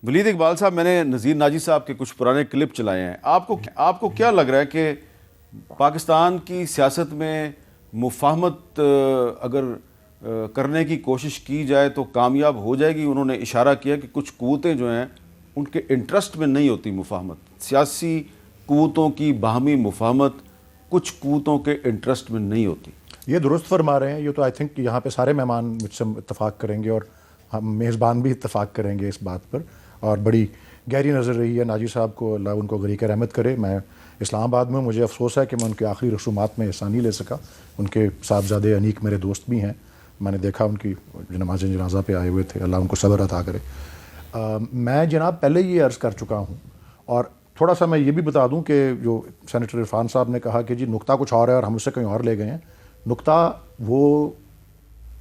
ولید اقبال صاحب، میں نے نذیر ناجی صاحب کے کچھ پرانے کلپ چلائے ہیں. آپ کو کیا لگ رہا ہے کہ پاکستان کی سیاست میں مفاہمت اگر کرنے کی کوشش کی جائے تو کامیاب ہو جائے گی؟ انہوں نے اشارہ کیا کہ کچھ قوتیں جو ہیں ان کے انٹرسٹ میں نہیں ہوتی مفاہمت. سیاسی قوتوں کی باہمی مفاہمت کچھ قوتوں کے انٹرسٹ میں نہیں ہوتی. یہ درست فرما رہے ہیں. یہ تو آئی تھنک یہاں پہ سارے مہمان مجھ سے اتفاق کریں گے اور ہم میزبان بھی اتفاق کریں گے اس بات پر. اور بڑی گہری نظر رہی ہے ناجی صاحب کو، اللہ ان کو غریق رحمت کرے. میں اسلام آباد میں، مجھے افسوس ہے کہ میں ان کے آخری رسومات میں حصہ نہیں لے سکا. ان کے صاحبزادے انیک میرے دوست بھی ہیں، میں نے دیکھا ان کی نماز جنازہ پہ آئے ہوئے تھے. اللہ ان کو صبر عطا کرے. میں جناب پہلے یہ عرض کر چکا ہوں، اور تھوڑا سا میں یہ بھی بتا دوں کہ جو سینیٹر عرفان صاحب نے کہا کہ جی نقطہ کچھ اور ہے اور ہم اسے کہیں اور لے گئے ہیں. نقطہ وہ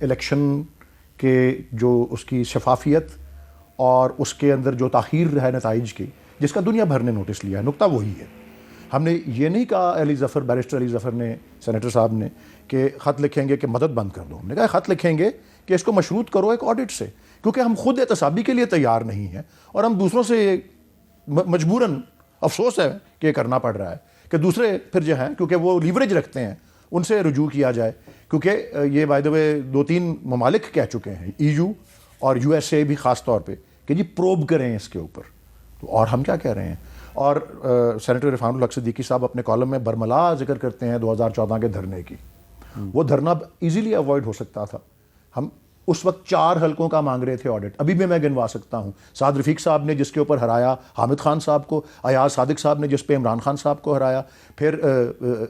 الیکشن کے جو اس کی شفافیت اور اس کے اندر جو تاخیر ہے نتائج کی، جس کا دنیا بھر نے نوٹس لیا ہے، نقطہ وہی ہے. ہم نے یہ نہیں کہا بیرسٹر علی ظفر نے، سینیٹر صاحب نے، کہ خط لکھیں گے کہ مدد بند کر دو. ہم نے کہا خط لکھیں گے کہ اس کو مشروط کرو ایک آڈٹ سے، کیونکہ ہم خود احتسابی کے لیے تیار نہیں ہیں اور ہم دوسروں سے مجبوراً، افسوس ہے کہ یہ کرنا پڑ رہا ہے کہ دوسرے پھر جو ہیں کیونکہ وہ لیوریج رکھتے ہیں ان سے رجوع کیا جائے. کیونکہ یہ بائی دا وے 2-3 ممالک کہہ چکے ہیں، EU اور USA بھی خاص طور پہ، کہ جی پروب کریں اس کے اوپر. تو اور ہم کیا کہہ رہے ہیں؟ اور سینیٹر عرفان الحق صدیقی صاحب اپنے کالم میں برملا ذکر کرتے ہیں 2014 کے دھرنے کی. وہ دھرنا ایزیلی اوائڈ ہو سکتا تھا. ہم اس وقت 4 حلقوں کا مانگ رہے تھے آڈٹ. ابھی بھی میں گنوا سکتا ہوں. سعد رفیق صاحب نے جس کے اوپر ہرایا حامد خان صاحب کو، ایاز صادق صاحب نے جس پہ عمران خان صاحب کو ہرایا، پھر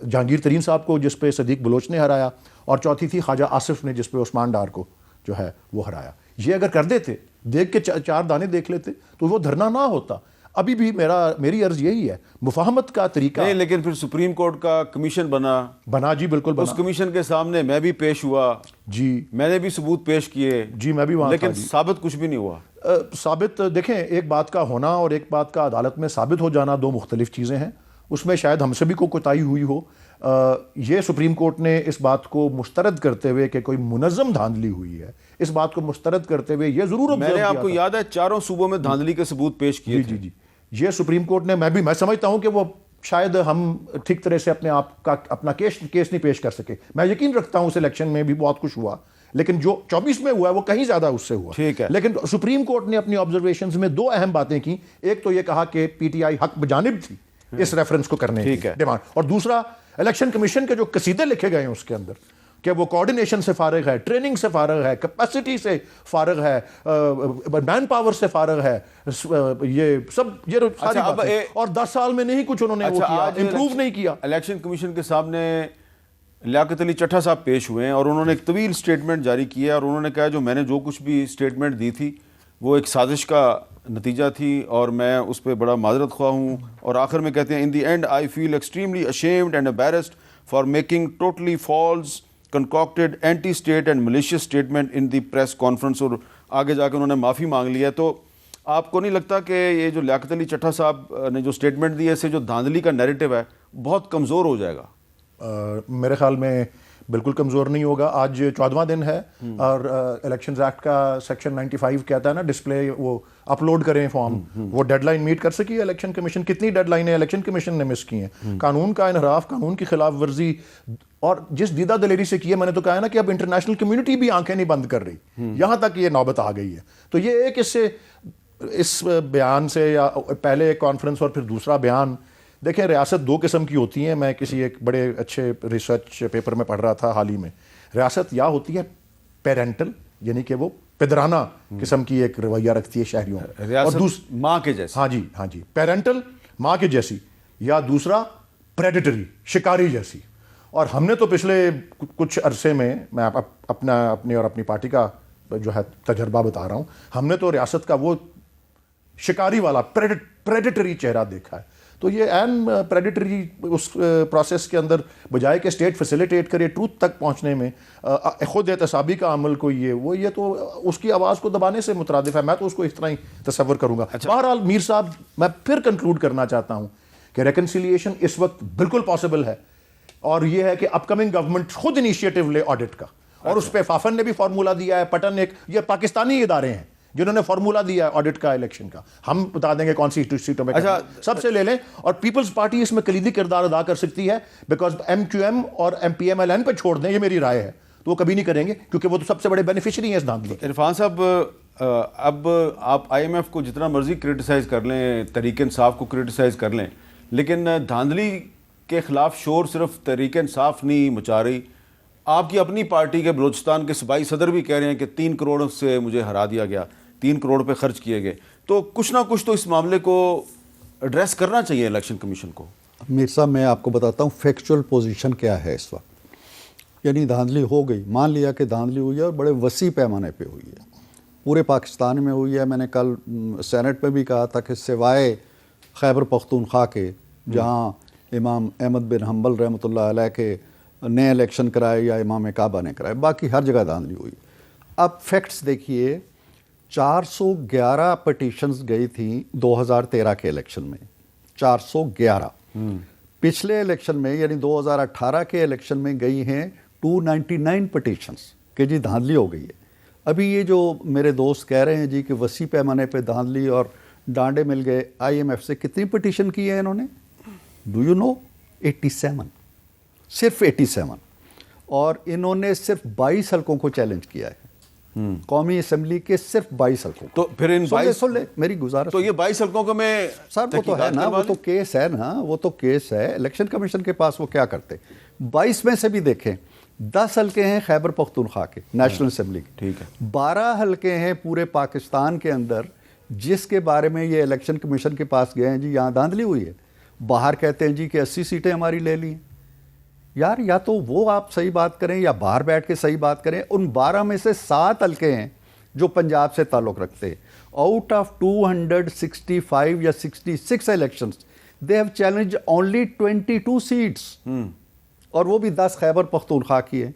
جہانگیر ترین صاحب کو جس پہ صدیق بلوچ نے ہرایا، اور چوتھی تھی خواجہ آصف نے جس پہ عثمان ڈار کو جو ہے وہ ہرایا. یہ اگر کر دیتے، دیکھ کے 4 دانے دیکھ لیتے، تو وہ دھرنا نہ ہوتا. ابھی بھی میری عرض یہی ہے، مفاہمت کا طریقہ نہیں، لیکن پھر سپریم کورٹ کا کمیشن بنا. جی بالکل بنا. اس کمیشن کے سامنے میں بھی پیش ہوا، جی میں نے بھی ثبوت پیش کیے، جی میں بھی وہاں لیکن تھا. ثابت کچھ بھی نہیں ہوا. ثابت دیکھیں، ایک بات کا ہونا اور ایک بات کا عدالت میں ثابت ہو جانا 2 مختلف چیزیں ہیں. اس میں شاید ہم سے بھی کوئی کوتاہی ہوئی ہو. یہ سپریم کورٹ نے اس بات کو مسترد کرتے ہوئے کہ کوئی منظم دھاندلی ہوئی ہے، اس بات کو مسترد کرتے ہوئے یہ ضرور میں نے آپ کو یاد ہے 4 صوبوں میں دھاندلی کے ثبوت پیش کیے تھے. جی یہ سپریم کورٹ نے، میں سمجھتا ہوں کہ وہ شاید ہم ٹھیک طرح سے اپنا کیس نہیں پیش کر سکے. میں یقین رکھتا ہوں اس الیکشن میں بھی بہت کچھ ہوا، لیکن جو 24 میں ہوا ہے وہ کہیں زیادہ اس سے ہوا. ٹھیک ہے. لیکن سپریم کورٹ نے اپنی آبزرویشنز میں 2 اہم باتیں کی. ایک تو یہ کہا کہ PTI حق بجانب تھی اس ریفرنس کو کرنے کی ڈیمانڈ، اور دوسرا الیکشن کمیشن کے جو قصیدے لکھے گئے ہیں اس کے اندر کہ وہ کوارڈینیشن سے فارغ ہے، ٹریننگ سے فارغ ہے، کیپیسٹی سے فارغ ہے، مین پاور سے فارغ ہے، یہ سب یہ ساری باتیں. اور 10 سال میں نہیں کچھ انہوں نے وہ کیا، امپروو نہیں کیا. الیکشن کمیشن کے سامنے لیاقت علی چٹھا صاحب پیش ہوئے ہیں اور انہوں نے ایک طویل سٹیٹمنٹ جاری کی ہے، اور انہوں نے کہا جو میں نے جو کچھ بھی سٹیٹمنٹ دی تھی وہ ایک سازش کا نتیجہ تھی اور میں اس پہ بڑا معذرت خواہ ہوں. اور آخر میں کہتے ہیں in the end I feel extremely ashamed and embarrassed for making totally false concocted anti-state and malicious statement in the press conference. اور آگے جا کے انہوں نے معافی مانگ لی ہے. تو آپ کو نہیں لگتا کہ یہ جو لیاقت علی چٹھا صاحب نے جو سٹیٹمنٹ دی ہے اس سے جو دھاندلی کا نیریٹو ہے بہت کمزور ہو جائے گا؟ میرے خیال میں بالکل کمزور نہیں ہوگا. آج 14واں دن ہے اور الیکشنز ایکٹ کا سیکشن 95 کہتا ہے نا ڈسپلے وہ اپلوڈ کریں فارم. وہ ڈیڈ لائن میٹ کر سکی ہے الیکشن کمیشن؟ کتنی ڈیڈ لائنیں الیکشن کمیشن نے مس کی ہیں؟ قانون کا انحراف، قانون کی خلاف ورزی، اور جس دیدہ دلیری سے کی ہے. میں نے تو کہا ہے نا کہ اب انٹرنیشنل کمیونٹی بھی آنکھیں نہیں بند کر رہی، یہاں تک یہ نوبت آ گئی ہے. تو یہ ایک اس بیان سے، یا پہلے ایک کانفرنس اور پھر دوسرا بیان. دیکھیں ریاست 2 قسم کی ہوتی ہیں. میں کسی ایک بڑے اچھے ریسرچ پیپر میں پڑھ رہا تھا حال ہی میں. ریاست یا ہوتی ہے پیرنٹل، یعنی کہ وہ پدرانہ قسم کی ایک رویہ رکھتی ہے شہریوں، ریاست ماں کے جیسے. ہاں جی پیرنٹل، ماں کے جیسی، یا دوسرا پریڈیٹری، شکاری جیسی. اور ہم نے تو پچھلے کچھ عرصے میں اپنی اور اپنی پارٹی کا جو ہے تجربہ بتا رہا ہوں، ہم نے تو ریاست کا وہ شکاری والا پریڈیٹری چہرہ دیکھا ہے. تو یہ این پریڈیٹری اس پروسیس کے اندر بجائے کہ اسٹیٹ فیسیلیٹیٹ کرے ٹروتھ تک پہنچنے میں، خود احتسابی کا عمل کوئی یہ تو اس کی آواز کو دبانے سے مترادف ہے. میں تو اس کو اس طرح ہی تصور کروں گا. بہرحال میر صاحب، میں پھر کنکلوڈ کرنا چاہتا ہوں کہ ریکنسیلیشن اس وقت بالکل پاسبل ہے، اور یہ ہے کہ اپ کمنگ گورنمنٹ خود انیشیٹو لے آڈٹ کا. اور اس پہ فافن نے بھی فارمولہ دیا ہے، پٹن یہ پاکستانی ادارے ہیں، جنہوں نے فارمولا دیا ہے آڈٹ کا الیکشن کا. ہم بتا دیں گے کون سی سیٹوں میں سب سے لے لیں. اور پیپلز پارٹی اس میں کلیدی کردار ادا کر سکتی ہے, بیکاز ایم کیو ایم اور M P M L N پہ چھوڑ دیں, یہ میری رائے ہے, تو وہ کبھی نہیں کریں گے کیونکہ وہ تو سب سے بڑے بینیفیشری ہیں اس دھاندلی. عرفان صاحب, اب آپ آئی ایم ایف کو جتنا مرضی کرٹیسائز کر لیں, تحریک انصاف کو کرٹیسائز کر لیں, لیکن دھاندلی کے خلاف شور صرف تحریک انصاف نہیں مچا رہی, آپ کی اپنی پارٹی کے بلوچستان کے صوبائی صدر بھی کہہ رہے ہیں کہ 3 کروڑ سے مجھے ہرا دیا گیا, 3 کروڑ پہ خرچ کیے گئے. تو کچھ نہ کچھ تو اس معاملے کو ایڈریس کرنا چاہیے الیکشن کمیشن کو. میر صاحب, میں آپ کو بتاتا ہوں فیکچول پوزیشن کیا ہے اس وقت. یعنی دھاندلی ہو گئی, مان لیا کہ دھاندلی ہوئی ہے اور بڑے وسیع پیمانے پہ ہوئی ہے, پورے پاکستان میں ہوئی ہے. میں نے کل سینٹ میں بھی کہا تھا کہ سوائے خیبر پختونخوا کے, جہاں امام احمد بن حنبل رحمۃ اللہ علیہ کے نئے الیکشن کرائے یا امام کعبہ نے کرائے, باقی ہر جگہ دھاندلی ہوئی. اب فیکٹس دیکھیے, 411 پٹیشنز گئی تھیں 2013 کے الیکشن میں, 411. پچھلے الیکشن میں یعنی 2018 کے الیکشن میں گئی ہیں 299 پٹیشنز کہ جی دھاندلی ہو گئی ہے. ابھی یہ جو میرے دوست کہہ رہے ہیں جی کہ وسیع پیمانے پہ دھاندلی اور ڈانڈے مل گئے, آئی ایم ایف سے کتنی پٹیشن کی ہے انہوں نے؟ Do you know? 87, صرف 87. اور انہوں نے صرف 22 حلقوں کو چیلنج کیا ہے, قومی اسمبلی کے صرف 22 حلقوں. تو پھر ان 22 سن لے میری گزارش. تو یہ 22 حلقوں کو میں سر وہ تو ہے نا, وہ تو کیس ہے نا, وہ تو کیس ہے. الیکشن کمیشن کے پاس وہ کیا کرتے. 22 میں سے بھی دیکھیں 10 حلقے ہیں خیبر پختونخوا کے نیشنل اسمبلی کے, ٹھیک ہے, 12 حلقے ہیں پورے پاکستان کے اندر جس کے بارے میں یہ الیکشن کمیشن کے پاس گئے ہیں جی یہاں دھاندلی ہوئی ہے. باہر کہتے ہیں جی کہ 80 سیٹیں ہماری لے لی ہیں. یار یا تو وہ آپ صحیح بات کریں یا باہر بیٹھ کے صحیح بات کریں. ان 12 میں سے 7 حلقے ہیں جو پنجاب سے تعلق رکھتے. آؤٹ آف 265 یا 66 elections they have challenged only 22 seats, اور وہ بھی 10 خیبر پختونخوا کی ہے.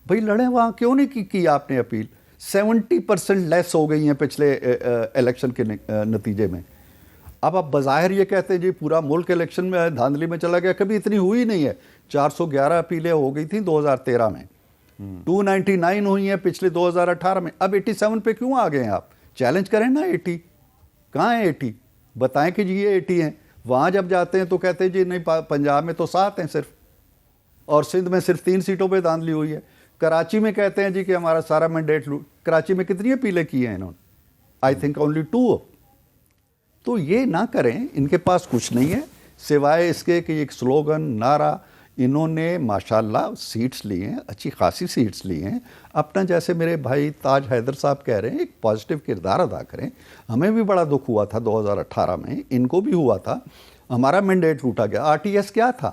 بھائی لڑیں وہاں, کیوں نہیں کی آپ نے اپیل؟ 70% لیس ہو گئی ہیں پچھلے الیکشن کے نتیجے میں. اب آپ بظاہر یہ کہتے ہیں جی پورا ملک الیکشن میں دھاندلی میں چلا گیا, کبھی اتنی ہوئی نہیں ہے. 411 اپیلیں ہو گئی تھیں 2013 میں, 299 ہوئی ہیں پچھلے 2018 میں. اب 87 پہ کیوں آ گئے ہیں آپ؟ چیلنج کریں نا 80. کہاں ہیں 80؟ بتائیں کہ جی یہ 80 ہیں. وہاں جب جاتے ہیں تو کہتے ہیں جی نہیں پنجاب میں تو 7 ہیں صرف, اور سندھ میں صرف 3 سیٹوں پہ دھاندلی ہوئی ہے. کراچی میں کہتے ہیں جی کہ ہمارا سارا مینڈیٹ لوٹ. کراچی میں کتنی اپیلیں کی ہیں انہوں نے؟ I think only 2. تو یہ نہ کریں, ان کے پاس کچھ نہیں ہے سوائے اس کے کہ ایک سلوگن, نعرہ. انہوں نے ماشاءاللہ سیٹس لی ہیں, اچھی خاصی سیٹس لی ہیں. اپنا جیسے میرے بھائی تاج حیدر صاحب کہہ رہے ہیں ایک پازیٹیو کردار ادا کریں. ہمیں بھی بڑا دکھ ہوا تھا 2018 میں, ان کو بھی ہوا تھا, ہمارا مینڈیٹ لوٹا گیا. آر ٹی ایس کیا تھا,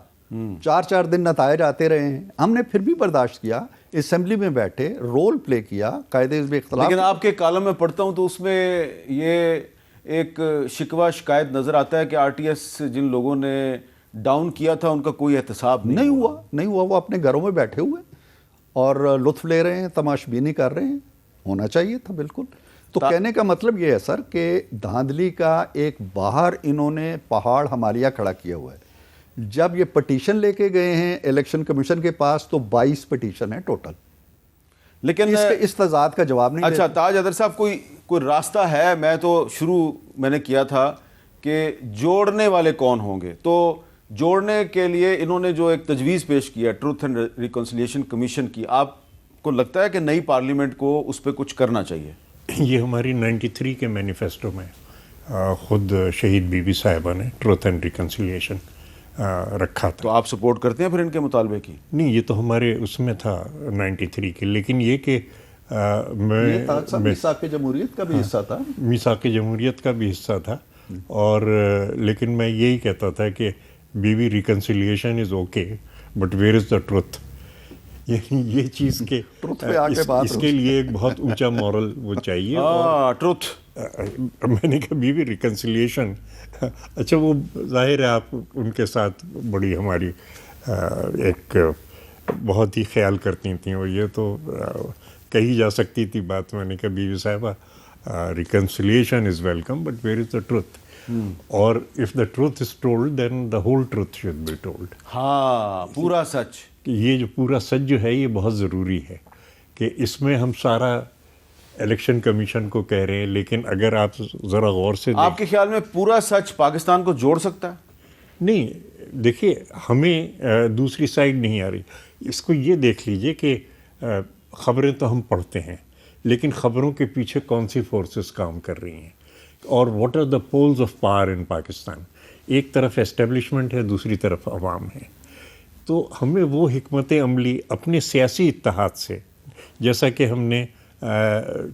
4 دن نتائج آتے رہے ہیں, ہم نے پھر بھی برداشت کیا, اسمبلی میں بیٹھے, رول پلے کیا, قاعدے حزب اختلاف. لیکن آپ کے کالم میں پڑھتا ہوں تو اس میں یہ ایک شکوہ شکایت نظر آتا ہے کہ آر ٹی ایس جن لوگوں نے ڈاؤن کیا تھا ان کا کوئی احتساب نہیں ہوا. وہ اپنے گھروں میں بیٹھے ہوئے اور لطف لے رہے ہیں, تماش بینی کر رہے ہیں. ہونا چاہیے تھا بالکل. تو کہنے کا مطلب یہ ہے سر کہ دھاندلی کا ایک باہر انہوں نے پہاڑ ہمالیہ کھڑا کیا ہوا ہے. جب یہ پٹیشن لے کے گئے ہیں الیکشن کمیشن کے پاس تو 22 پٹیشن ہے ٹوٹل, لیکن اس تضاد کا جواب نہیں. اچھا تاج حیدر صاحب, کوئی راستہ ہے؟ میں تو شروع میں نے کیا تھا کہ جوڑنے والے کون ہوں گے, تو جوڑنے کے لیے انہوں نے جو ایک تجویز پیش کیا ٹروتھ اینڈ ریکنسیلیشن کمیشن کی, آپ کو لگتا ہے کہ نئی پارلیمنٹ کو اس پہ کچھ کرنا چاہیے؟ یہ ہماری 93 کے مینیفیسٹو میں خود شہید بی بی صاحبہ نے ٹروتھ اینڈ ریکنسیلیشن رکھا تھا. تو آپ سپورٹ کرتے ہیں پھر ان کے مطالبے کی؟ نہیں, یہ تو ہمارے اس میں تھا 93 کے, لیکن یہ کہ میثاق جمہوریت کا بھی حصہ تھا, میثاق جمہوریت کا بھی حصہ تھا. اور لیکن میں یہی کہتا تھا کہ Bibi reconciliation is okay but where is the truth. یہ چیز کے اس کے لیے ایک بہت اونچا مورل وہ چاہیے. ٹروتھ میں نے کہا بی بی ریکنسیلیشن, اچھا وہ ظاہر ہے آپ ان کے ساتھ بڑی ہماری ایک بہت ہی خیال کرتی تھیں, اور یہ تو کہی جا سکتی تھی بات. میں نے کہا بی بی صاحبہ reconciliation is welcome but where is the truth, اور if the truth is told then the whole truth should be told. ہاں, پورا سچ. یہ جو پورا سچ جو ہے یہ بہت ضروری ہے کہ اس میں ہم سارا الیکشن کمیشن کو کہہ رہے ہیں، لیکن اگر آپ ذرا غور سے آپ کے خیال میں پورا سچ پاکستان کو جوڑ سکتا ہے؟ نہیں، دیکھیے ہمیں دوسری سائڈ نہیں آ رہی. اس کو یہ دیکھ لیجئے کہ خبریں تو ہم پڑھتے ہیں، لیکن خبروں کے پیچھے کون سی فورسز کام کر رہی ہیں، اور what are the poles of power in Pakistan. ایک طرف اسٹیبلشمنٹ ہے، دوسری طرف عوام ہے. تو ہمیں وہ حکمت عملی اپنے سیاسی اتحاد سے، جیسا کہ ہم نے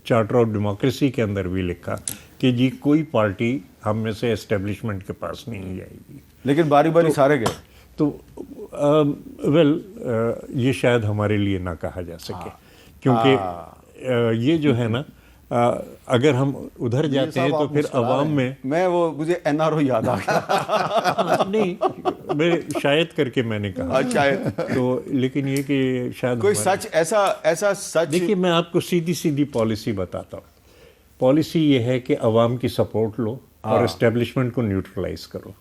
چارٹر آف ڈیموکریسی کے اندر بھی لکھا کہ جی کوئی پارٹی ہم میں سے اسٹیبلشمنٹ کے پاس نہیں جائے گی، لیکن باری باری سارے گئے. تو یہ شاید ہمارے لیے نہ کہا جا سکے، کیونکہ یہ جو ہے نا، اگر ہم ادھر جاتے ہیں تو پھر عوام میں وہ مجھے NRO یاد آ گیا. نہیں، میں شاید کر کے میں نے کہا شاید تو، لیکن یہ کہ شاید کوئی سچ ایسا سچ. دیکھیے میں آپ کو سیدھی پالیسی بتاتا ہوں. پالیسی یہ ہے کہ عوام کی سپورٹ لو اور اسٹیبلشمنٹ کو نیوٹرلائز کرو.